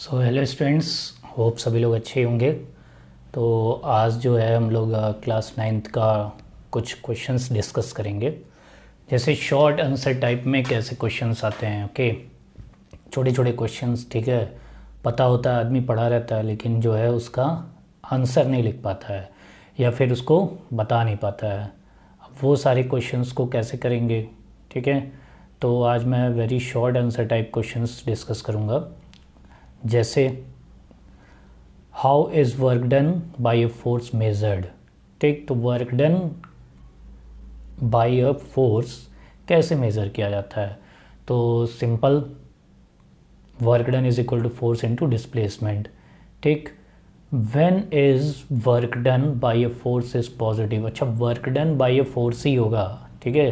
So hello students, hope सभी लोग अच्छे होंगे। तो आज जो है हम लोग क्लास नाइन्थ का कुछ क्वेश्चंस डिस्कस करेंगे। जैसे शॉर्ट आंसर टाइप में कैसे क्वेश्चंस आते हैं। ओके, छोटे छोटे क्वेश्चंस, ठीक है। पता होता है, आदमी पढ़ा रहता है, लेकिन जो है उसका आंसर नहीं लिख पाता है या फिर उसको बता नहीं पाता है। अब वो सारे क्वेश्चंस को कैसे करेंगे, ठीक है। तो आज मैं very short answer type questions discuss करूँगा। जैसे how is work done by a force measured. ठीक, तो work done by a force कैसे मेज़र किया जाता है। तो simple, work done is equal to force into displacement. ठीक, when is work done by a force is positive. अच्छा, work done by a force ही होगा, ठीक है।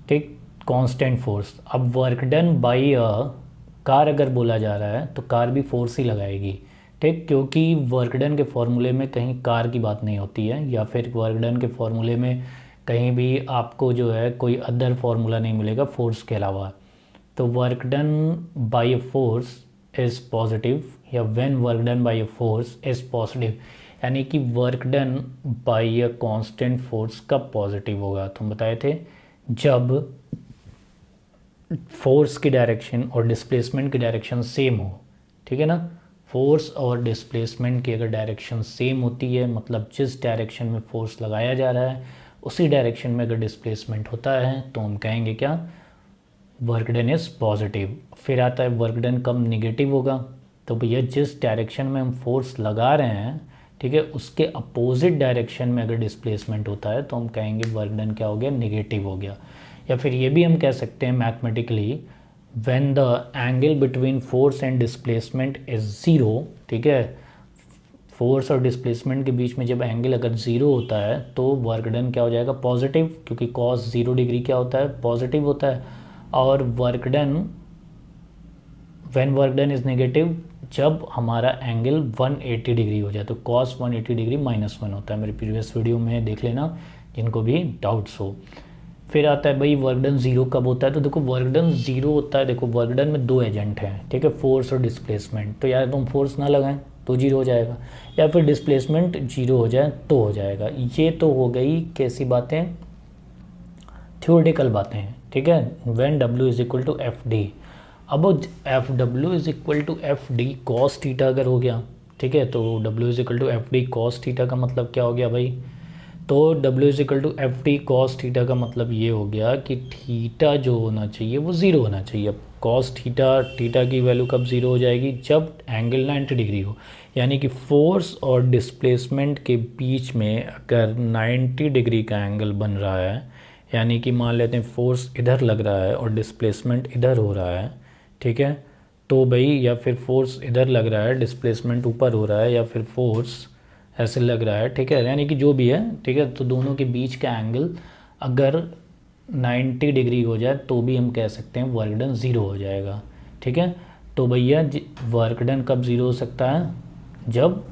ठीक, कांस्टेंट फोर्स। अब work done by a car अगर बोला जा रहा है तो कार भी फोर्स ही लगाएगी, ठीक, क्योंकि वर्क डन के फॉर्मूले में कहीं कार की बात नहीं होती है, या फिर वर्क डन के फॉर्मूले में कहीं भी आपको जो है कोई अदर फार्मूला नहीं मिलेगा फोर्स के अलावा। तो work done by a force is positive, या when work done by a force is positive, यानी कि work done by a constant force कब पॉजिटिव होगा। तो हम बताए थे जब फोर्स की डायरेक्शन और डिस्प्लेसमेंट की डायरेक्शन सेम हो, ठीक है ना। फोर्स और डिस्प्लेसमेंट की अगर डायरेक्शन सेम होती है, मतलब जिस डायरेक्शन में फोर्स लगाया जा रहा है उसी डायरेक्शन में अगर डिस्प्लेसमेंट होता है तो हम कहेंगे क्या, वर्क डन इज़ पॉजिटिव। फिर आता है वर्क डन कब निगेटिव होगा। तो भैया जिस डायरेक्शन में हम फोर्स लगा रहे हैं, ठीक है, उसके अपोजिट डायरेक्शन में अगर डिस्प्लेसमेंट होता है तो हम कहेंगे वर्क डन क्या हो गया, निगेटिव हो गया। या फिर ये भी हम कह सकते हैं mathematically, when the angle between force and displacement is zero, ठीक है। फोर्स और डिस्प्लेसमेंट के बीच में जब एंगल अगर ज़ीरो होता है तो वर्क डन क्या हो जाएगा, पॉजिटिव, क्योंकि कॉस 0 डिग्री क्या होता है, पॉजिटिव होता है। और work done, when work done is negative, जब हमारा एंगल 180 डिग्री हो जाए, तो कॉस 180 डिग्री -1 होता है। मेरे प्रीवियस वीडियो में देख लेना जिनको भी डाउट्स हो। फिर आता है भाई वर्क डन ज़ीरो कब होता है। तो देखो वर्क डन ज़ीरो होता है, देखो वर्क डन में दो एजेंट हैं, ठीक है, फोर्स और डिस्प्लेसमेंट। तो यार तुम फोर्स ना लगाएं तो जीरो हो जाएगा, या फिर डिस्प्लेसमेंट जीरो हो जाए तो हो जाएगा। ये तो हो गई कैसी बातें, थ्योरेटिकल बातें हैं, ठीक है। When W is equal to F D. अब F W is equal to F D cos theta अगर हो गया, ठीक है, तो W is equal to F D cos theta का मतलब क्या हो गया भाई, तो W is equal to F T cos theta का मतलब ये हो गया कि थीटा जो होना चाहिए वो ज़ीरो होना चाहिए। अब कॉस थीटा, थीटा की वैल्यू कब ज़ीरो हो जाएगी, जब एंगल 90 डिग्री हो। यानी कि फोर्स और डिस्प्लेसमेंट के बीच में अगर 90 डिग्री का एंगल बन रहा है, यानी कि मान लेते हैं फोर्स इधर लग रहा है और डिस्प्लेसमेंट इधर हो रहा है, ठीक है, तो भाई या फिर फोर्स इधर लग रहा है, डिस्प्लेसमेंट ऊपर हो रहा है, या फिर फोर्स ऐसे लग रहा है, ठीक है, यानी कि जो भी है, ठीक है, तो दोनों के बीच का एंगल अगर 90 डिग्री हो जाए तो भी हम कह सकते हैं वर्क डन ज़ीरो हो जाएगा, ठीक है। तो भैया वर्क डन कब ज़ीरो हो सकता है, जब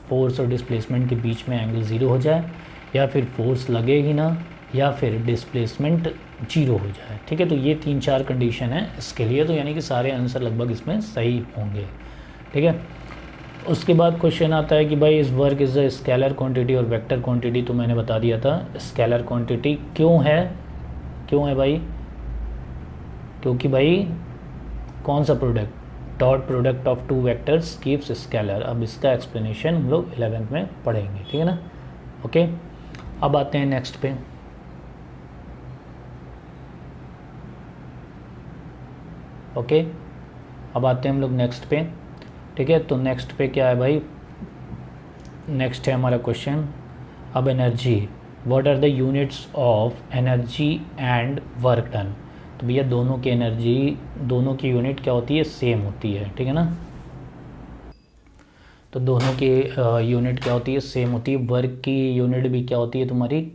फोर्स और डिस्प्लेसमेंट के बीच में एंगल ज़ीरो हो जाए, या फिर फोर्स लगे ही ना, या फिर डिस्प्लेसमेंट जीरो हो जाए, ठीक है। तो ये 3-4 कंडीशन है इसके लिए, तो यानी कि सारे आंसर लगभग इसमें सही होंगे, ठीक है। उसके बाद क्वेश्चन आता है कि भाई इस work is a scalar quantity और वेक्टर क्वांटिटी। तो मैंने बता दिया था स्केलर क्वांटिटी क्यों है, क्यों है भाई, क्योंकि भाई कौन सा product, dot product of two vectors gives scalar. अब इसका एक्सप्लेनेशन हम लोग 11th में पढ़ेंगे, ठीक है ना। ओके, अब आते हैं नेक्स्ट पे। ओके, अब आते हैं हम लोग नेक्स्ट पे, ठीक है। तो नेक्स्ट पे क्या है भाई, नेक्स्ट है हमारा क्वेश्चन, अब energy, what are the units of energy and work done. तो भैया दोनों की एनर्जी, दोनों की यूनिट क्या होती है, सेम होती है, ठीक है ना। तो दोनों की यूनिट क्या होती है, सेम होती है। वर्क की यूनिट भी क्या होती है तुम्हारी,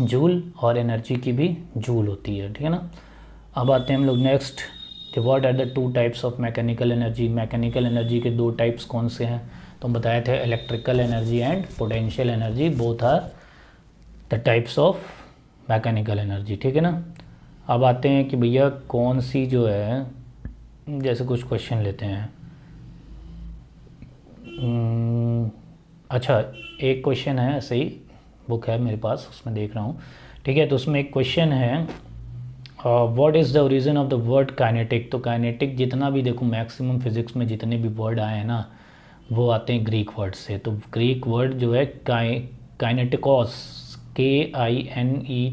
जूल, और एनर्जी की भी जूल होती है, ठीक है ना। अब आते हैं हम लोग नेक्स्ट, तो what are the two types of mechanical energy. Mechanical energy के दो टाइप्स कौन से हैं, तो हम बताए थे electrical energy and potential energy, both are the types of mechanical energy, ठीक है ना। अब आते हैं कि भैया कौन सी जो है जैसे कुछ क्वेश्चन लेते हैं। अच्छा, एक क्वेश्चन है, ऐसे ही बुक है मेरे पास, उसमें देख रहा हूँ। ठीक है, तो उसमें एक क्वेश्चन है, what is the origin of the word kinetic. तो काइनेटिक जितना भी देखो, मैक्सिमम फिजिक्स में जितने भी वर्ड आए हैं ना, वो आते हैं ग्रीक वर्ड से। तो ग्रीक वर्ड जो है काइनेटिकोस, KINETKOS,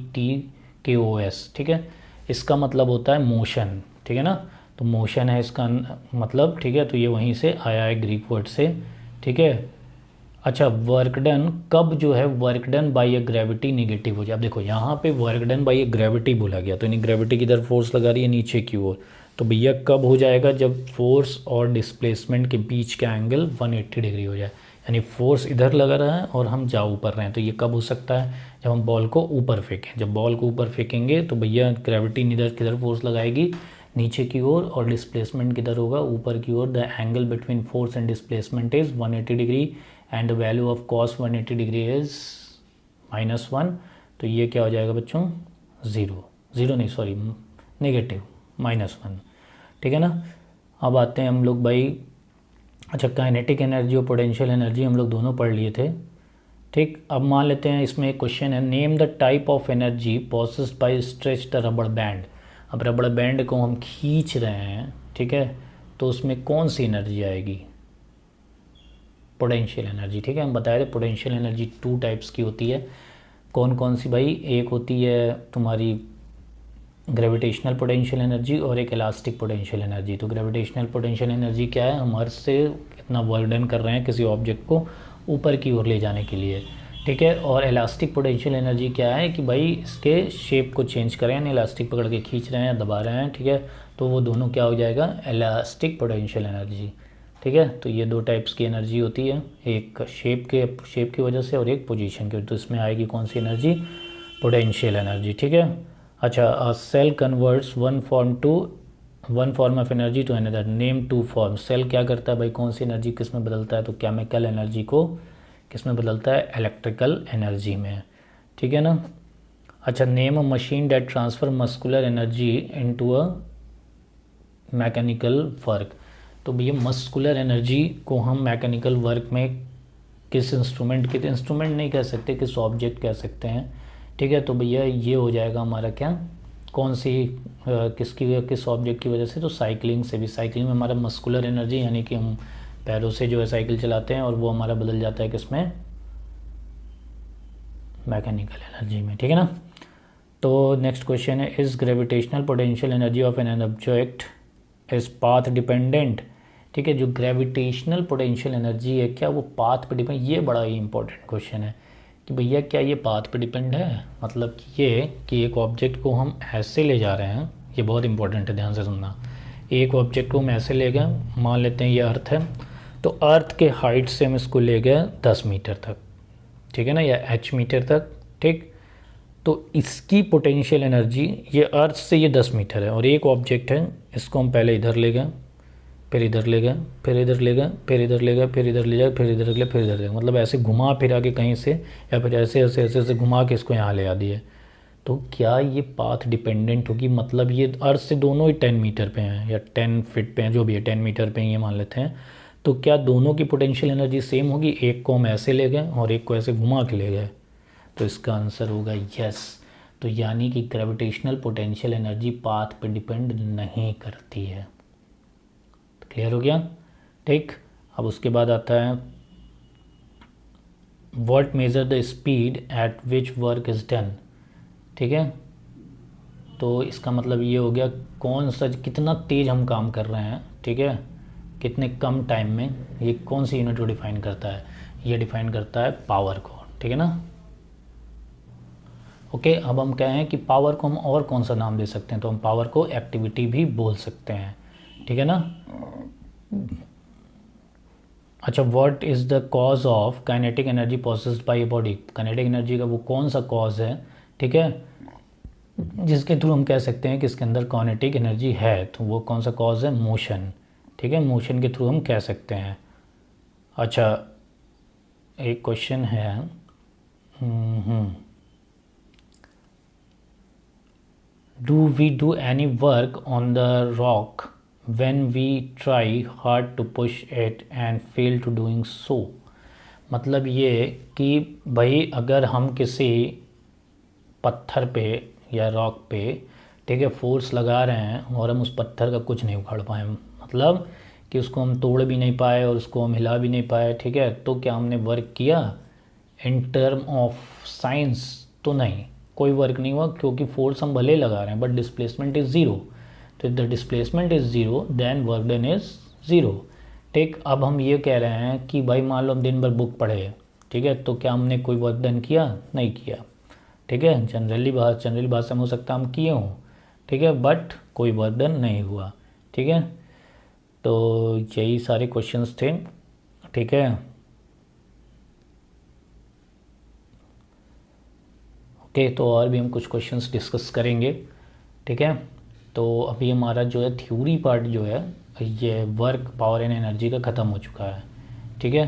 ठीक है, इसका मतलब होता है मोशन। ठीक है ना, तो मोशन है इसका मतलब। ठीक है, तो ये वहीं से आया है ग्रीक वर्ड से। ठीक है। अच्छा, वर्क डन कब जो है work done by a gravity negative हो जाए। अब देखो यहाँ पे work done by a gravity बोला गया, तो यानी ग्रेविटी की तरफ फोर्स लगा रही है नीचे की ओर। तो भैया कब हो जाएगा, जब फोर्स और डिस्प्लेसमेंट के बीच का एंगल 180 डिग्री हो जाए। यानी फोर्स इधर लगा रहा है और हम जा ऊपर रहे हैं। तो ये कब हो सकता है, जब हम बॉल को ऊपर फेंकें। जब बॉल को ऊपर फेंकेंगे तो भैया ग्रेविटी किधर फोर्स लगाएगी, नीचे की ओर, और डिस्प्लेसमेंट किधर होगा, ऊपर की ओर। The angle between force and displacement is 180 degree and the value of cos 180 degree is -1। तो ये क्या हो जाएगा बच्चों, ज़ीरो नहीं, सॉरी, नेगेटिव, -1। ठीक है ना। अब आते हैं हम लोग भाई, अच्छा, काइनेटिक एनर्जी और पोटेंशियल एनर्जी हम लोग दोनों पढ़ लिए थे। ठीक, अब मान लेते हैं इसमें एक क्वेश्चन है, name the type of energy possessed by stretch the rubber band. अब रबड़ बैंड को हम खींच रहे हैं, ठीक है, तो उसमें कौन सी एनर्जी आएगी, पोटेंशियल एनर्जी। ठीक है, हम बताए थे पोटेंशियल एनर्जी 2 टाइप्स की होती है। कौन कौन सी भाई, एक होती है तुम्हारी ग्रेविटेशनल पोटेंशियल एनर्जी और एक इलास्टिक पोटेंशियल एनर्जी। तो ग्रेविटेशनल पोटेंशियल एनर्जी क्या है, हम अर्थ से कितना वर्क डन कर रहे हैं किसी ऑब्जेक्ट को ऊपर की ओर ले जाने के लिए। ठीक है, और इलास्टिक पोटेंशियल एनर्जी क्या है कि भाई इसके शेप को चेंज करें, यानी इलास्टिक पकड़ के खींच रहे हैं, दबा रहे हैं। ठीक है, तो वो दोनों क्या हो जाएगा, इलास्टिक पोटेंशियल एनर्जी। ठीक है, तो ये 2 टाइप्स की एनर्जी होती है, एक शेप की वजह से और एक पोजीशन की। तो इसमें आएगी कौन सी एनर्जी, पोटेंशियल एनर्जी। ठीक है। अच्छा, cell converts one form of energy to another, name 2 form. Cell क्या करता है भाई, कौन सी एनर्जी किस में बदलता है, तो केमिकल एनर्जी को किस में बदलता है, इलेक्ट्रिकल एनर्जी में। ठीक है ना। अच्छा, name a machine that transfer muscular energy into a mechanical work. तो भैया मस्कुलर एनर्जी को हम मैकेनिकल वर्क में किस इंस्ट्रूमेंट नहीं कह सकते, किस ऑब्जेक्ट कह सकते हैं। ठीक है, तो भैया ये हो जाएगा हमारा क्या, कौन सी किस ऑब्जेक्ट की वजह से, तो साइकिलिंग से भी। साइकिलिंग में हमारा मस्कुलर एनर्जी, यानी कि हम पैरों से जो है साइकिल चलाते हैं, और वो हमारा बदल जाता है किसमें, मैकेनिकल एनर्जी में। ठीक है ना। तो नेक्स्ट क्वेश्चन है, is gravitational potential energy of an object is path dependent. ठीक है, जो ग्रेविटेशनल पोटेंशियल एनर्जी है क्या वो पाथ पे डिपेंड, ये बड़ा ही इंपॉर्टेंट क्वेश्चन है कि भैया क्या ये पाथ पे डिपेंड है। मतलब कि ये कि एक ऑब्जेक्ट को हम ऐसे ले जा रहे हैं, ये बहुत इंपॉर्टेंट है, ध्यान से सुनना। एक ऑब्जेक्ट को हम ऐसे ले गए, मान लेते हैं ये अर्थ है, तो अर्थ के हाइट से हम इसको ले गए 10 मीटर तक, ठीक है ना, या h मीटर तक। ठीक, तो इसकी पोटेंशियल एनर्जी, ये अर्थ से ये 10 मीटर है और एक ऑब्जेक्ट है, इसको हम पहले इधर ले गए, फिर इधर ले गए, फिर इधर ले गए, फिर इधर ले गए, फिर इधर ले जाए, फिर इधर ले, फिर इधर ले, मतलब ऐसे घुमा फिरा के कहीं से, या फिर ऐसे ऐसे ऐसे ऐसे घुमा के इसको यहाँ ले आ दिए। तो क्या ये पाथ डिपेंडेंट होगी, मतलब ये अर्थ से दोनों ही 10 मीटर पे हैं या 10 फीट पे हैं, जो भी है 10 मीटर पे ये मान लेते हैं। तो क्या दोनों की पोटेंशियल एनर्जी सेम होगी, एक को हम ऐसे ले गए और एक को ऐसे घुमा के ले गए। तो इसका आंसर होगा यस। तो यानी कि ग्रेविटेशनल पोटेंशियल एनर्जी पाथ पे डिपेंड नहीं करती है। तो क्लियर हो गया। ठीक, अब उसके बाद आता है what measure the speed at which work is done. ठीक है, तो इसका मतलब ये हो गया कौन सा, कितना तेज़ हम काम कर रहे हैं, ठीक है, कितने कम टाइम में, ये कौन सी यूनिट को डिफाइन करता है, ये डिफाइन करता है पावर को। ठीक है ना। ओके, अब हम कहें कि पावर को हम और कौन सा नाम दे सकते हैं, तो हम पावर को एक्टिविटी भी बोल सकते हैं। ठीक है ना। अच्छा, what is the cause of kinetic energy processed bye a body. Kinetic energy का वो कौन सा कॉज है, ठीक है, जिसके थ्रू हम कह सकते हैं कि इसके अंदर काइनेटिक एनर्जी है। तो वो कौन सा कॉज है, मोशन। ठीक है, मोशन के थ्रू हम कह सकते हैं। अच्छा, एक क्वेश्चन है, do we do any work on the rock when we try hard to push it and fail to doing so। मतलब ये कि भाई अगर हम किसी पत्थर पे या रॉक पे, ठीक है, फोर्स लगा रहे हैं और हम उस पत्थर का कुछ नहीं उखाड़ पाए, मतलब कि उसको हम तोड़ भी नहीं पाए और उसको हम हिला भी नहीं पाए, ठीक है, तो क्या हमने वर्क किया इन टर्म ऑफ साइंस? तो नहीं, कोई वर्क नहीं हुआ, क्योंकि फोर्स हम भले लगा रहे हैं बट डिस्प्लेसमेंट इज़ ज़ीरो। तो the displacement is zero then work done is zero. ठीक, अब हम ये कह रहे हैं कि भाई मान लो हम दिन भर बुक पढ़े, ठीक है, तो क्या हमने कोई वर्क डन किया? नहीं किया, ठीक है। जनरली भाषा में हो सकता है हम किए हों, ठीक है, बट कोई वर्क डन नहीं हुआ, ठीक है। तो यही सारे क्वेश्चंस थे, ठीक है। ओके, तो और भी हम कुछ क्वेश्चंस डिस्कस करेंगे, ठीक है। तो अभी हमारा जो है थ्योरी पार्ट जो है ये वर्क, पावर एंड एनर्जी का ख़त्म हो चुका है, ठीक है।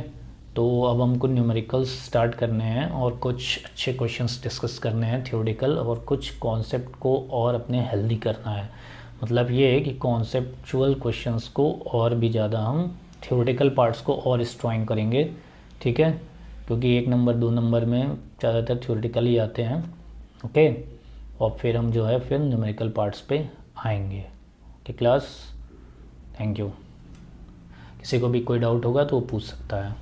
तो अब हमको न्यूमेरिकल्स स्टार्ट करने हैं और कुछ अच्छे क्वेश्चंस डिस्कस करने हैं थ्योरेटिकल, और कुछ कॉन्सेप्ट को और अपने हेल्दी करना है। मतलब ये है कि कॉन्सेप्चुअल क्वेश्चंस को और भी ज़्यादा हम थ्योरेटिकल पार्ट्स को और स्ट्रॉन्ग करेंगे, ठीक है, क्योंकि 1 नंबर 2 नंबर में ज़्यादातर थ्योरेटिकल ही आते हैं। ओके, और फिर हम जो है फिर न्यूमेरिकल पार्ट्स पे आएंगे। Okay class, thank you. किसी को भी कोई डाउट होगा तो वो पूछ सकता है।